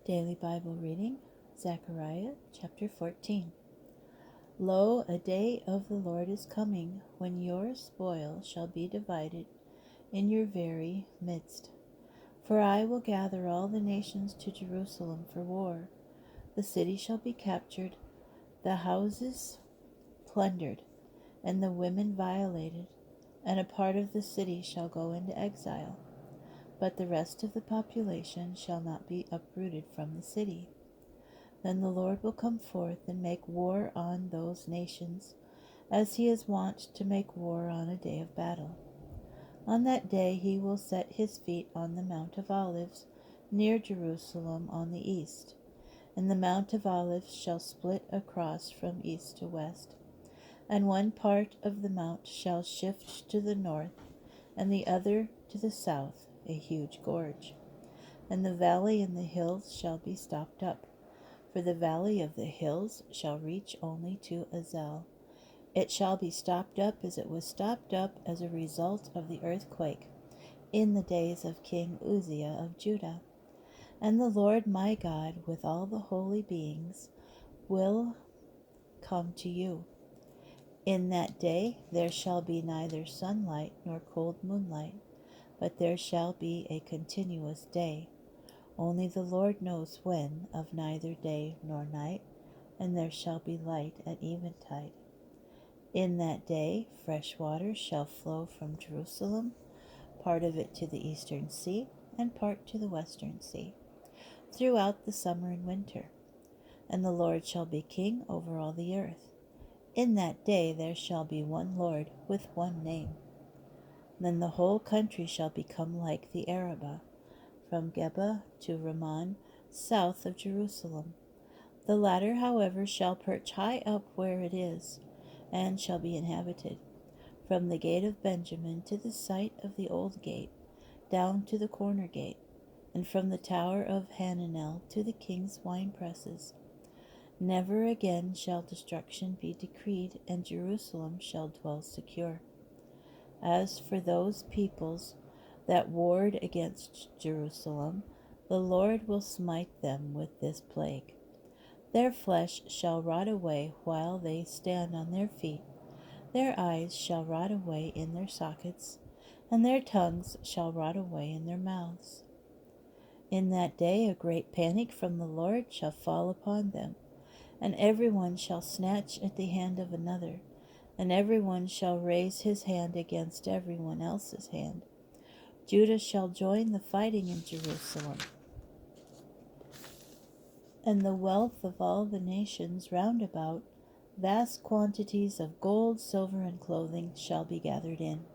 Daily Bible reading, Zechariah chapter 14. Lo, a day of the Lord is coming, when your spoil shall be divided in your very midst. For I will gather all the nations to Jerusalem for war. The city shall be captured, the houses plundered, and the women violated, and a part of the city shall go into exile. But the rest of the population shall not be uprooted from the city. Then the Lord will come forth and make war on those nations, as he is wont to make war on a day of battle. On that day he will set his feet on the Mount of Olives, near Jerusalem on the east. And the Mount of Olives shall split across from east to west, and one part of the mount shall shift to the north, and the other to the south, a huge gorge. And the valley and the hills shall be stopped up, for the valley of the hills shall reach only to Azel. It shall be stopped up as it was stopped up as a result of the earthquake in the days of King Uzziah of Judah. And the Lord my God with all the holy beings will come to you. In that day there shall be neither sunlight nor cold moonlight, but there shall be a continuous day. Only the Lord knows when, of neither day nor night, and there shall be light at eventide. In that day fresh water shall flow from Jerusalem, part of it to the eastern sea, and part to the western sea, throughout the summer and winter. And the Lord shall be king over all the earth. In that day there shall be one Lord with one name. Then the whole country shall become like the Arabah, from Geba to Rimmon, south of Jerusalem. The latter, however, shall perch high up where it is, and shall be inhabited, from the gate of Benjamin to the site of the old gate, down to the corner gate, and from the tower of Hananel to the king's winepresses. Never again shall destruction be decreed, and Jerusalem shall dwell secure. As for those peoples that warred against Jerusalem, the Lord will smite them with this plague. Their flesh shall rot away while they stand on their feet. Their eyes shall rot away in their sockets, and their tongues shall rot away in their mouths. In that day a great panic from the Lord shall fall upon them, and everyone shall snatch at the hand of another, and everyone shall raise his hand against everyone else's hand. Judah shall join the fighting in Jerusalem, and the wealth of all the nations round about, vast quantities of gold, silver, and clothing shall be gathered in.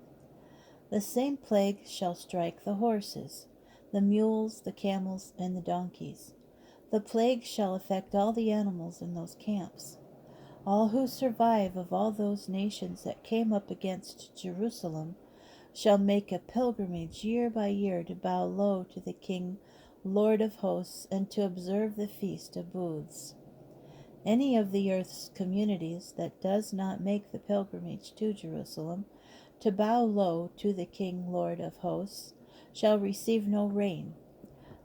The same plague shall strike the horses, the mules, the camels, and the donkeys. The plague shall affect all the animals in those camps. All who survive of all those nations that came up against Jerusalem shall make a pilgrimage year by year to bow low to the King, Lord of hosts, and to observe the Feast of Booths. Any of the earth's communities that does not make the pilgrimage to Jerusalem to bow low to the King, Lord of hosts, shall receive no rain.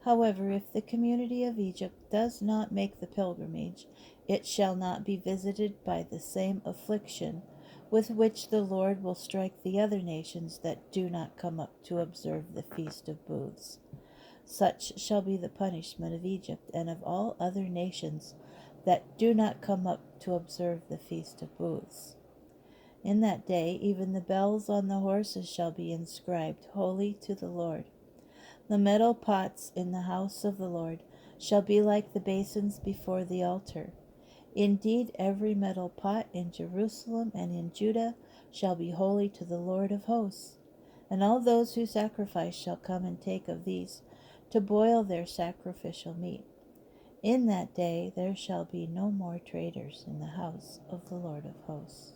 However, if the community of Egypt does not make the pilgrimage, it shall not be visited by the same affliction with which the Lord will strike the other nations that do not come up to observe the Feast of Booths. Such shall be the punishment of Egypt and of all other nations that do not come up to observe the Feast of Booths. In that day even the bells on the horses shall be inscribed, Holy to the Lord. The metal pots in the house of the Lord shall be like the basins before the altar. Indeed, every metal pot in Jerusalem and in Judah shall be holy to the Lord of hosts. And all those who sacrifice shall come and take of these to boil their sacrificial meat. In that day there shall be no more traitors in the house of the Lord of hosts.